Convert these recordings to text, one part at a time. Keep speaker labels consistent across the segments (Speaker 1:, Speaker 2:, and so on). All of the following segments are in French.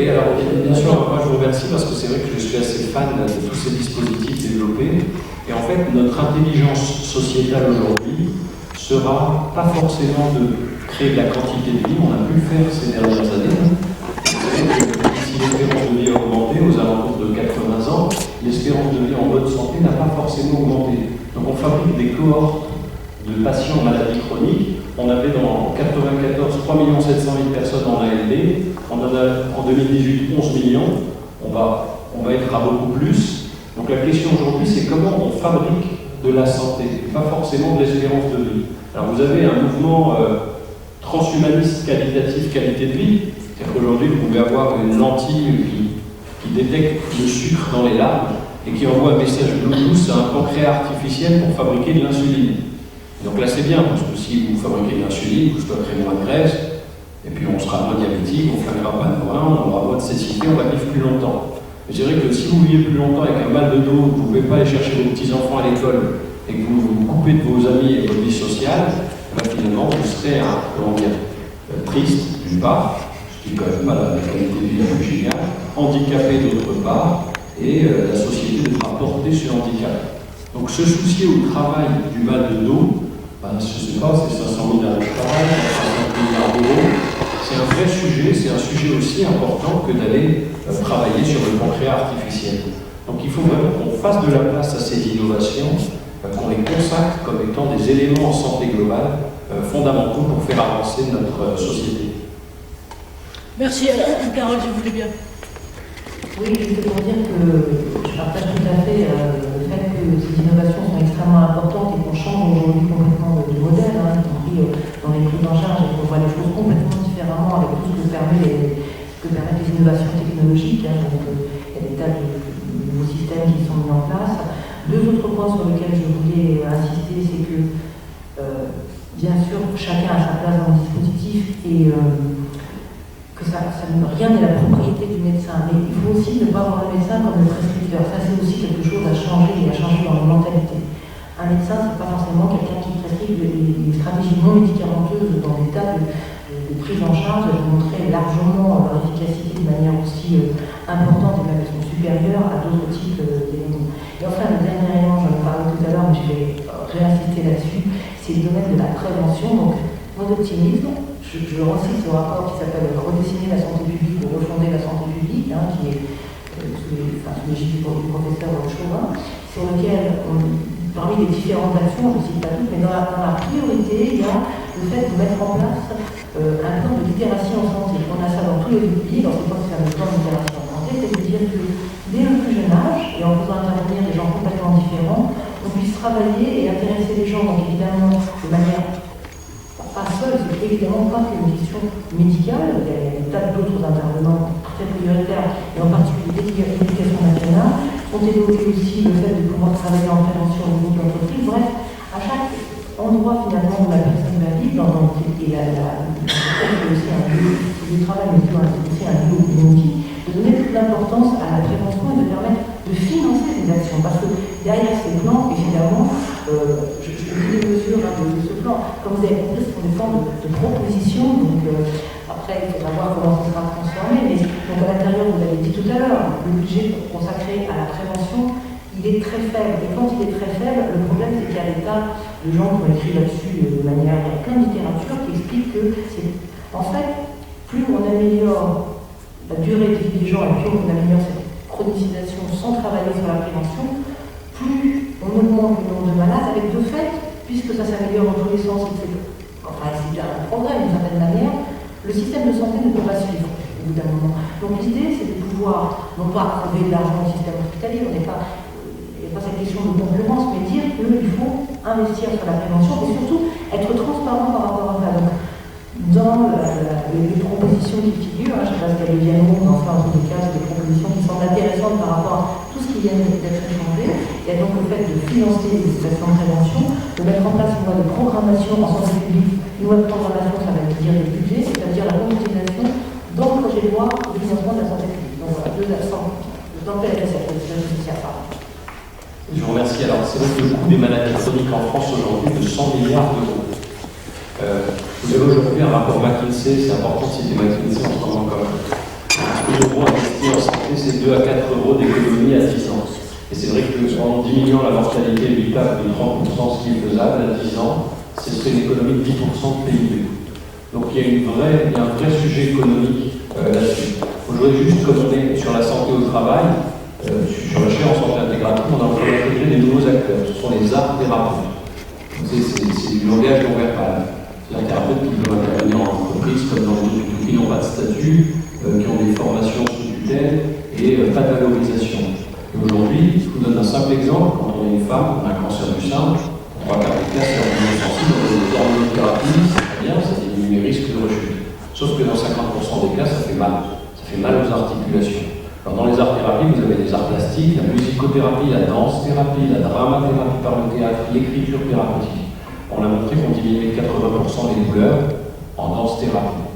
Speaker 1: Oui, alors bien sûr, moi je vous remercie parce que c'est vrai que je suis assez fan de tous ces dispositifs développés. Et en fait, notre intelligence sociétale aujourd'hui sera pas forcément de créer de la quantité de vie, on a pu le faire ces dernières années. Vous savez que si l'espérance de vie a augmenté aux alentours de 80 ans, l'espérance de vie en bonne santé n'a pas forcément augmenté. Donc on fabrique des cohortes de patients en maladie chronique. On avait en 1994 3 700 000 personnes en ALD, on en a en 2018 11 millions, on va être à beaucoup plus. Donc la question aujourd'hui, c'est comment on fabrique de la santé, pas forcément de l'espérance de vie. Alors vous avez un mouvement transhumaniste qualitatif qualité de vie, c'est-à-dire qu'aujourd'hui vous pouvez avoir une lentille qui détecte le sucre dans les larmes et qui envoie un message Bluetooth à un pancréas artificiel pour fabriquer de l'insuline. Donc là c'est bien, parce que si vous fabriquez de l'insuline, vous stockerez moins de graisse, et puis on sera moins diabétique, on ne flinguera pas de rein, on aura moins de cécité, on va vivre plus longtemps. Mais je dirais que si vous vivez plus longtemps avec un mal de dos, vous ne pouvez pas aller chercher vos petits-enfants à l'école, et que vous vous coupez de vos amis et de votre vie sociale, finalement vous serez triste d'une part, ce qui n'est quand même pas la qualité de vie la plus géniale, handicapé d'autre part, et la société devra porter ce handicap. Donc se soucier au travail du mal de dos, je ne sais pas, c'est 500 000 arrêts de travail, 50 milliards d'euros. C'est un vrai sujet, c'est un sujet aussi important que d'aller travailler sur le pancréas artificiel. Donc il faut vraiment qu'on fasse de la place à ces innovations, qu'on les consacre comme étant des éléments en santé globale fondamentaux pour faire avancer notre société.
Speaker 2: Merci. Carole, je voulais bien.
Speaker 3: Oui, juste pour dire que je partage tout à fait le fait que ces innovations sont extrêmement importantes et qu'on change aujourd'hui complètement de modèle, y compris dans les prises en charge, et qu'on voit les choses complètement différemment avec tout ce que permettent les innovations technologiques. Donc, il y a des tas de nouveaux systèmes qui sont mis en place. Deux autres points sur lesquels je voulais insister, c'est que bien sûr, chacun a sa place dans le dispositif et que rien n'est la propriété du médecin, mais il faut aussi ne pas voir le médecin comme le prescripteur. Ça, c'est aussi quelque chose à changer et à changer dans la mentalité. Un médecin, ce n'est pas forcément quelqu'un qui prescrit des stratégies non médicamenteuses dans des tas de prises en charge. Elles montraient largement leur efficacité de manière aussi importante et même supérieure à d'autres types d'éléments. Et enfin, le dernier élément, j'en ai parlé tout à l'heure, mais je vais réinsister là-dessus, c'est le domaine de la prévention. Donc, mon optimisme, je recite ce rapport qui s'appelle Redessiner la santé publique ou refonder la santé publique, qui est sous l'égide du professeur Chauvin, sur lequel, parmi les différentes actions, je ne cite pas toutes, mais dans la priorité, il y a le fait de mettre en place un plan de littératie en santé. On a ça dans tous les pays, dans ce point c'est un plan de littératie en santé, c'est-à-dire que dès le plus jeune âge, et en faisant intervenir des gens complètement différents, on puisse travailler et intéresser les gens, donc évidemment de manière pas seul, c'est évidemment pas qu'une question médicale, il y a des tas d'autres intervenants très prioritaires, et en particulier l'éducation nationale, sont évoqués aussi le fait de pouvoir travailler en prévention au niveau de l'entreprise. Bref, à chaque endroit finalement où la personne va vivre, et c'est aussi un lieu de travail, mais c'est aussi un lieu où de donner toute l'importance à la prévention et de permettre de financer ces actions. Parce que derrière ces plans, évidemment, je vous les mesures de ce plan. Comme vous avez compris, ce sont des plans de proposition. Donc après, il faudra voir comment ça sera transformé. Mais donc à l'intérieur, vous l'avez dit tout à l'heure, le budget consacré à la prévention, il est très faible. Et quand il est très faible, le problème c'est qu'il y a des tas de gens qui ont écrit là-dessus de manière, il y a plein de littérature qui explique que c'est, en fait, plus on améliore la durée de vie des gens et plus on améliore cette chronisation sans travailler sur la prévention, plus on augmente le nombre de malades, avec de fait, puisque ça s'améliore dans tous les sens, c'est bien un progrès d'une certaine manière, le système de santé ne peut pas suivre au bout d'un moment. Donc l'idée, c'est de pouvoir, non pas trouver de l'argent au système hospitalier, il n'y a pas cette question de concurrence, mais dire qu'il faut investir sur la prévention et surtout être transparent par rapport à ça. Donc, dans les propositions qui figurent, je ne sais pas si elles viennent dans en tous les cas, c'est des propositions qui semblent intéressantes par rapport à tout ce qui vient d'être échangé. Il y a donc le fait de financer les actions de prévention, de mettre en place une loi de programmation en santé publique. Une loi de programmation, ça va dire des budgets, c'est-à-dire la concrétisation dans le projet de loi de financement de la santé publique. Donc voilà, deux accents dans le PLFSS,
Speaker 1: Je vous remercie. Alors, c'est vrai que le coût des maladies chroniques en France aujourd'hui est de 100 milliards d'euros. Vous avez aujourd'hui un rapport McKinsey, c'est important de citer McKinsey en ce moment comme 1 euro investi en santé, c'est 2 à 4 euros d'économie à 10 ans. Et c'est vrai que en diminuant la mortalité évitable de 30%, ce qui est faisable, à 10 ans, ce serait une économie de 10% de PIB. Donc il y a un vrai sujet économique là-dessus. Je voudrais juste, comme on est sur la santé au travail, sur la chaire en santé intégrative, on a voulu intégrer des nouveaux acteurs. Ce sont les arts thérapeutes. C'est du langage non verbal. C'est un thérapeute qui peut intervenir en entreprise comme dans les hôpitaux qui n'ont pas de statut, qui ont des formations sous tutelle et pas de valorisation. Et aujourd'hui, je vous donne un simple exemple. Quand on est une femme, on a un cancer du sein, on va faire des cas sur l'hormonosensible, on a des hormonothérapies, c'est très bien, ça diminue les risques de rechute. Sauf que dans 50% des cas, ça fait mal. Ça fait mal aux articulations. Alors dans les arts-thérapies, vous avez des arts plastiques, la musicothérapie, la danse-thérapie, la dramathérapie par le théâtre, l'écriture thérapeutique. On a montré qu'on diminuait 80% des douleurs en danse-thérapie.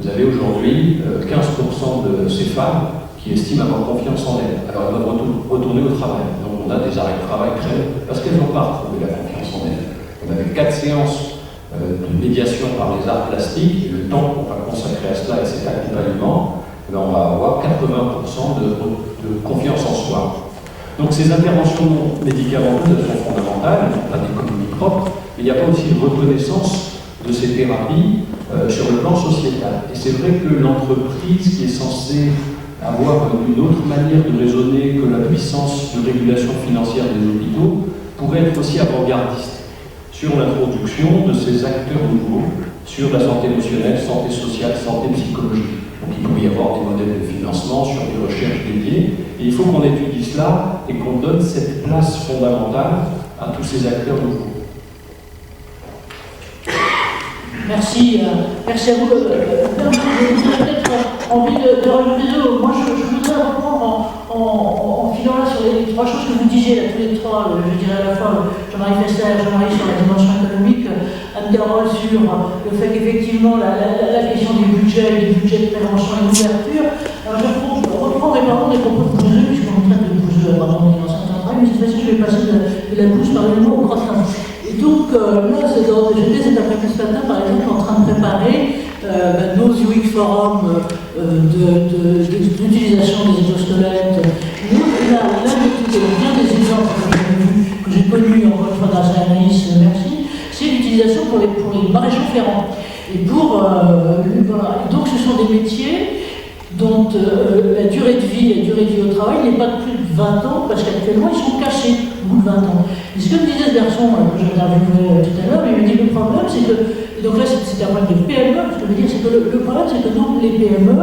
Speaker 1: Vous avez aujourd'hui 15% de ces femmes qui estiment avoir confiance en elles. Alors elles doivent retourner au travail. Donc on a des arrêts de travail très parce qu'elles n'ont pas retrouvé la confiance en elles. On avait 4 séances de médiation par les arts plastiques, et le temps qu'on va consacrer à cela et cet accompagnement, on va avoir 80% de confiance en soi. Donc ces interventions médicamenteuses sont fondamentales, elles n'ont pas d'économie propre, mais il n'y a pas aussi une reconnaissance de ces thérapies sur le plan sociétal. Et c'est vrai que l'entreprise qui est censée avoir une autre manière de raisonner que la puissance de régulation financière des hôpitaux pourrait être aussi avant-gardiste sur l'introduction de ces acteurs nouveaux sur la santé émotionnelle, santé sociale, santé psychologique. Donc il peut y avoir des modèles de financement sur des recherches dédiées, et il faut qu'on étudie cela et qu'on donne cette place fondamentale à tous ces acteurs nouveaux.
Speaker 2: Merci, merci à vous. J'ai peut-être envie de relever deux. Moi, je voudrais reprendre en filant là sur les 3 choses que vous disiez, là, tous les 3, je dirais à la fois Jean-Marie Fester, Jean-Marie sur la dimension économique, Anne-Carole sur le fait qu'effectivement la question des budgets de prévention et d'ouverture. Alors je reprends mes parents des propos de Bouzeux, puisqu'on est en train de Bouzeux apparemment dans certains travail, mais cette fois-ci je vais passer de la bouse par le mot au crottin. Et donc là, j'étais cet après-midi ce matin, par exemple, en train de préparer nos UX forums d'utilisation des exosquelettes. Là, bien des exemples que j'ai connus encore une fois dans un analyse, merci, c'est l'utilisation pour les maréchaux ferrants. Et voilà. Donc ce sont des métiers dont la durée de vie au travail n'est pas de plus de 20 ans, parce qu'actuellement ils sont cachés au bout de 20 ans. Et ce que me disait ce garçon que j'ai interviewé tout à l'heure, il me dit le problème c'est que, et donc là c'était un problème des PME, ce que je veux dire c'est que le problème c'est que donc les PME,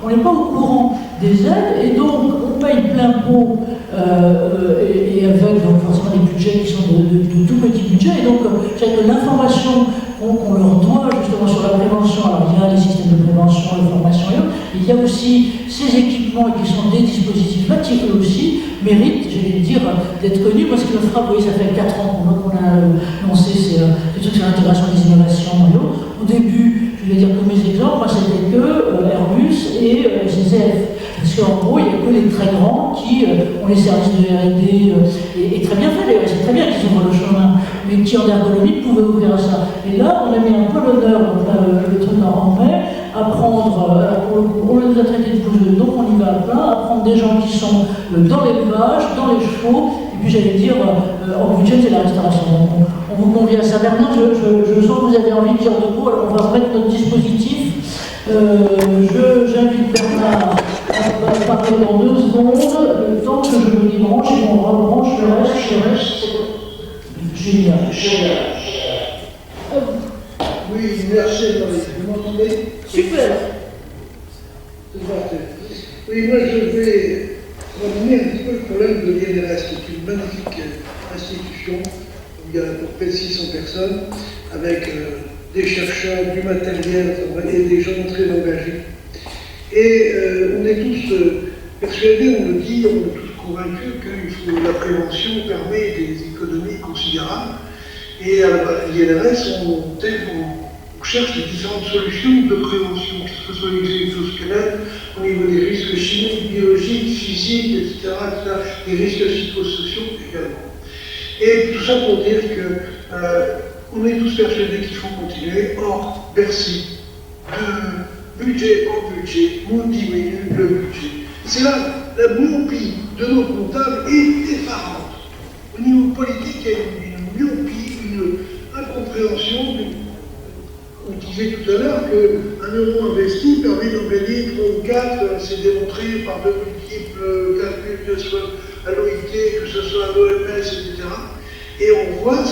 Speaker 2: on n'est pas au courant des aides, et donc on paye plein pot, et avec donc forcément des budgets qui sont de tout petits budgets, et donc c'est que l'information qu'on leur doit justement sur la prévention, alors il y a des systèmes de prévention, de formation et autres, il y a aussi ces équipements qui sont des dispositifs là qui eux aussi méritent, j'allais dire, d'être connus. Moi ce qui me frappe, vous voyez, ça fait 4 ans qu'on a lancé ces trucs sur l'intégration des innovations et autres. Au début, je vais dire que mes exemples, moi c'était que Airbus et SNCF. Parce qu'en gros, il n'y a que les très grands qui ont les services de R&D, et très bien fait d'ailleurs, c'est très bien qu'ils ouvrent le chemin, mais qui en ergonomie pouvaient ouvrir à ça. Et là, on a mis un peu l'honneur, le truc en mai, à prendre, on nous a traité de bouseux, donc on y va à plein, à prendre des gens qui sont dans l'élevage, dans les chevaux, et puis j'allais dire, en budget, c'est la restauration. Donc on vous convie à ça. Bernard, je sens que vous avez envie de dire de vous, alors on va remettre notre dispositif. J'invite Bernard à parler dans 2 secondes, le temps que je me débranche et qu'on rebranche le reste, c'est génial.
Speaker 4: Oui, merci Marie. Vous m'entendez?
Speaker 2: Super.
Speaker 4: C'est parfait. Oui, moi je vais ramener un petit peu le problème de l'INRS, qui est une magnifique institution où il y a à peu près 600 personnes, avec des chercheurs, du matériel, et des gens très engagés. Et on est tous persuadés, on le dit, on est tous convaincus que la prévention permet des économies considérables. Et à l'INRS, on cherche les différentes solutions de prévention, que ce soit les exosquelettes, au niveau des risques chimiques, biologiques, physiques, etc., des risques psychosociaux également. Et tout ça pour dire qu'on est tous persuadés qu'il faut continuer. Or, Bercy, de budget en budget, budget, on diminue le budget. C'est là la myopie de nos comptables est effarante. Au niveau politique, il y a une myopie, une incompréhension. On disait tout à l'heure qu'un euro investi permet d'en gagner 3 ou 4, c'est démontré par de multiples calculs, que ce soit à l'OIT, que ce soit à l'OMS, etc. Et on voit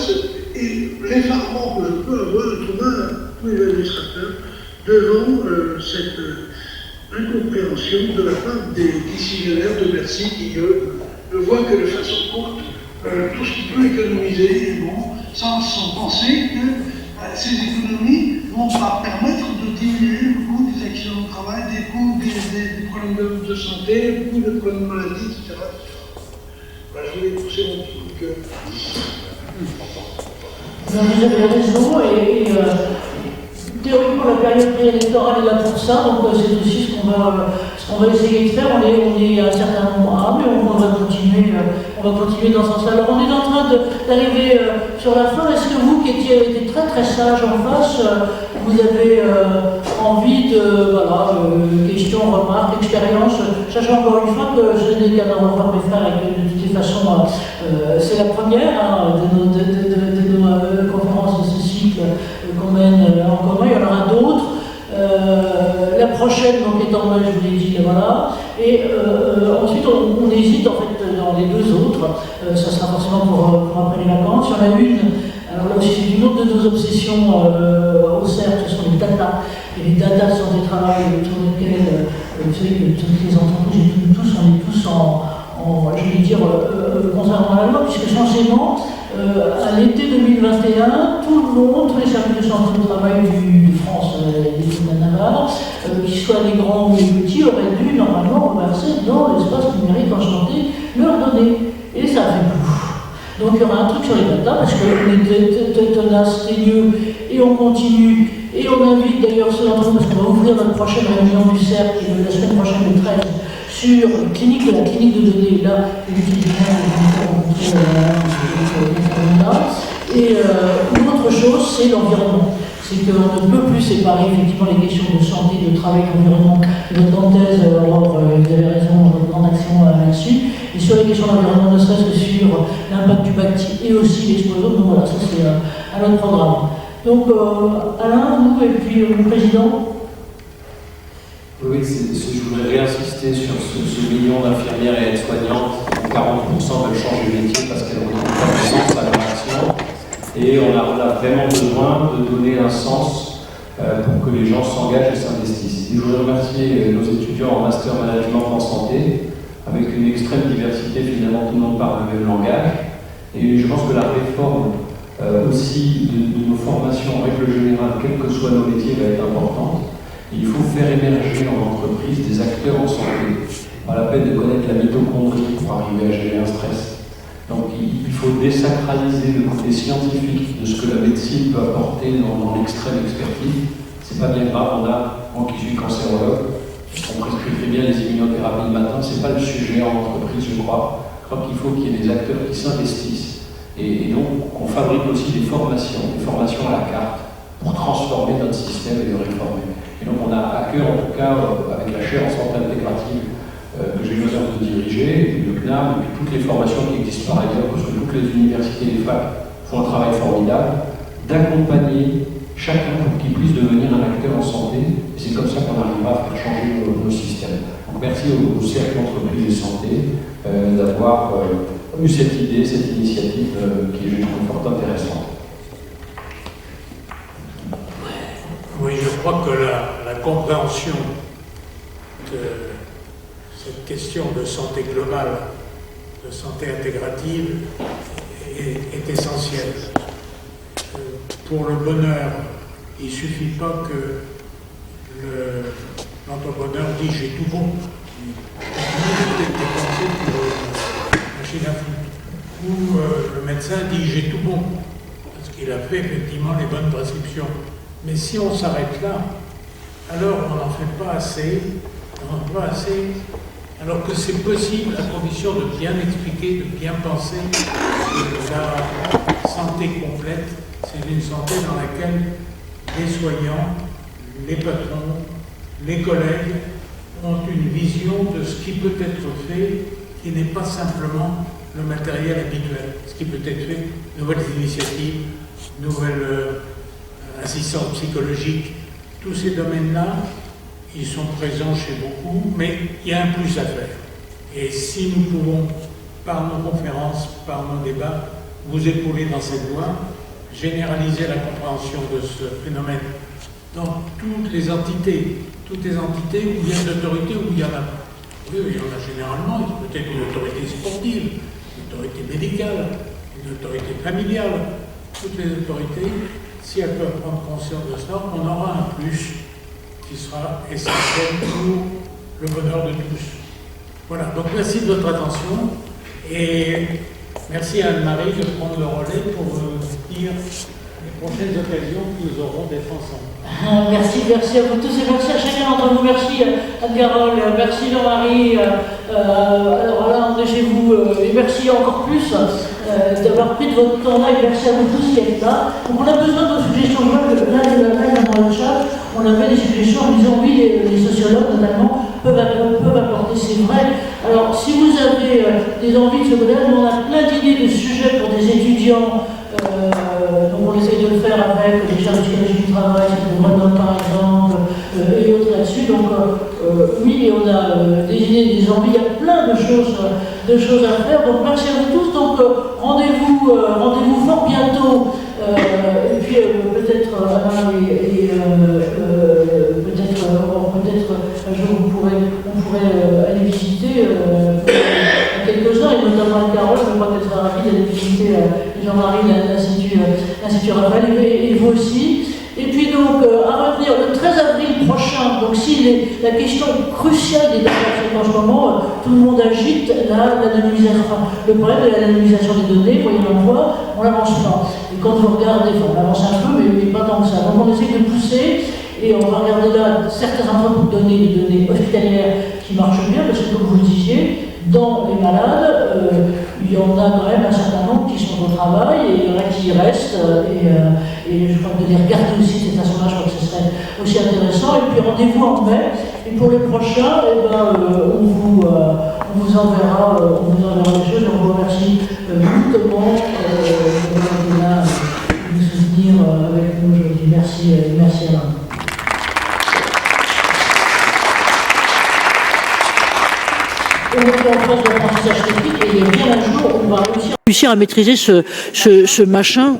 Speaker 4: l'effarement que je peux avoir, être humain, tous les administrateurs, devant cette incompréhension de la part des décisionnaires de Bercy qui ne voient que de façon courte tout ce qu'ils peuvent économiser, et bon, sans penser que ces économies vont pas permettre de diminuer le coût des accidents de travail, des coûts des problèmes de santé, des coûts de problèmes de maladie, etc. Voilà, je voulais pousser mon petit coup de cœur.
Speaker 2: Vous avez raison, et théoriquement la période préélectorale est là pour ça, donc c'est aussi ce qu'on va essayer de faire. On est à un certain nombre, mais on va continuer dans ce sens-là. Alors on est en train d'arriver sur la fin. Est-ce que vous, qui étiez très très sage en face, vous avez envie de questions, remarques, expériences, sachant encore une fois que je n'ai qu'à revoir mes frères et que de toutes les façons, c'est la première de nos conférences de ce cycle qu'on mène en commun. Il y en aura d'autres. La prochaine, donc, est en mai, je vous l'ai dit, voilà. Et ensuite, on hésite, en fait, dans les deux autres. Ça sera forcément pour après les vacances. Il y en a une, alors là aussi, c'est une autre de nos obsessions au CERF, ce sont les data. Et les data sont des travaux sur lesquels, vous savez que toutes les entreprises, on est tous je vais dire, concernant la loi, puisque censément, à l'été 2021, tout le monde, tous les services de santé de travail de France, des Navarre, qu'ils soient des grands ou des petits, auraient dû normalement reverser dans l'espace numérique en santé leurs données. Et ça a fait pouf. Donc il y aura un truc sur les data, parce qu'on est tenace, teigneux, et on continue. Et on invite d'ailleurs ceux d'entre nous, parce qu'on va ouvrir notre prochaine réunion du CERF, qui est la semaine prochaine, le 13, sur la clinique de données, là, et une autre chose, c'est l'environnement. C'est qu'on ne peut plus séparer effectivement les questions de santé, de travail, d'environnement. Votre thèse, vous avez raison, votre grande action là-dessus. Et sur les questions d'environnement, ne serait-ce que sur l'impact du bâti et aussi l'explosion. Donc voilà, ça c'est un autre programme. Donc Alain, vous et puis le président.
Speaker 1: Oui, je voudrais réinsister sur ce million d'infirmières et aides-soignantes où 40% veulent changer de métier parce qu'elles n'ont pas de sens à leur action. Et on a vraiment besoin de donner un sens pour que les gens s'engagent et s'investissent. Et je voudrais remercier nos étudiants en Master Management en Santé, avec une extrême diversité, finalement tout le monde parle le même langage. Et je pense que la réforme aussi de nos formations en règle générale, quels que soient nos métiers, va être importante. Il faut faire émerger en entreprise des acteurs en santé. Pas la peine de connaître la mitochondrie pour arriver à gérer un stress. Donc il faut désacraliser le côté scientifique de ce que la médecine peut apporter dans l'extrême expertise. C'est pas bien grave, moi qui suis cancérologue, on prescrit très bien les immunothérapies le matin, c'est pas le sujet en entreprise, je crois. Je crois qu'il faut qu'il y ait des acteurs qui s'investissent. Et donc qu'on fabrique aussi des formations à la carte pour transformer notre système et le réformer. Et donc on a à cœur, en tout cas, avec la chaire en santé intégrative que j'ai l'honneur de diriger, et puis le CNAM, et puis toutes les formations qui existent par ailleurs, parce que toutes les universités et les facs font un travail formidable, d'accompagner chacun pour qu'il puisse devenir un acteur en santé. Et c'est comme ça qu'on arrivera à faire changer nos systèmes. Donc merci au Cercle Entreprises et Santé d'avoir eu cette idée, cette initiative qui est, je trouve, fort intéressante.
Speaker 5: Oui, je crois que la compréhension de cette question de santé globale, de santé intégrative, est essentielle. Pour le bonheur, il ne suffit pas que l'entrepreneur dise j'ai tout bon. Il est dépensé pour une machine à foutre. Ou le médecin dit j'ai tout bon, parce qu'il a fait effectivement les bonnes prescriptions. Mais si on s'arrête là, alors on n'en fait pas assez, alors que c'est possible à condition de bien expliquer, de bien penser que la santé complète, c'est une santé dans laquelle les soignants, les patrons, les collègues ont une vision de ce qui peut être fait, qui n'est pas simplement le matériel habituel, ce qui peut être fait, nouvelles initiatives, nouvelles assistants psychologiques, tous ces domaines-là, ils sont présents chez beaucoup, mais il y a un plus à faire. Et si nous pouvons, par nos conférences, par nos débats, vous épauler dans cette voie, généraliser la compréhension de ce phénomène dans toutes les entités où il y a une autorité, où il y en a. Oui, il y en a généralement, peut-être une autorité sportive, une autorité médicale, une autorité familiale. Toutes les autorités, si elles peuvent prendre conscience de ça, on aura un plus qui sera essentiel pour le bonheur de tous. Voilà, donc merci de votre attention et merci à Anne-Marie de prendre le relais pour dire les prochaines occasions que nous aurons d'être ensemble.
Speaker 2: Merci à vous tous et merci à chacun d'entre vous. Merci Anne-Carole, merci Jean-Marie. Alors là, on est chez vous et merci encore plus d'avoir pris de votre temps là et merci à vous tous qui êtes là. Donc on a besoin de vos suggestions. Je vois que là, dans le chat, on avait des suggestions en disant oui, les sociologues notamment peuvent apporter, c'est vrai. Alors si vous avez des envies de ce modèle, on a plein d'idées de sujets pour des étudiants. Donc on essaie de le faire avec les charges psychologiques du travail, le droit de l'homme par exemple, et autres là-dessus. Donc oui, on a des idées, des envies, il y a plein de choses à faire. Donc merci à vous tous. Donc rendez-vous fort bientôt. Et puis peut-être Alain et peut-être un jour on pourrait aller visiter à quelques-uns, et notamment Carole, je crois qu'elle sera ravie d'aller visiter Jean-Marie, l'Institut Raphaël, et vous aussi. Et puis donc, à revenir le 13 avril prochain, donc si la question cruciale des données en ce moment, tout le monde agite l'anonymisation. Le problème de l'anonymisation des données, voyez l'emploi, on n'avance pas. Et quand vous regardez, on avance un peu, mais pas tant que ça. Donc on essaie de pousser, et on va regarder là certains endroits pour donner des données hospitalières qui marchent bien, parce que comme vous le disiez, dans les malades, il y en a quand même un certain nombre qui sont au travail et il y en a qui restent. Et je crois que de les regarder aussi de cette façon-là, je crois que ce serait aussi intéressant. Et puis rendez-vous en mai. Et pour le prochain, on vous enverra des choses. On vous remercie beaucoup de là, de nous soutenir avec nous aujourd'hui. Merci Alain. On est en phase d'apprentissage technique et il y a bien un jour où on va réussir à maîtriser ce machin.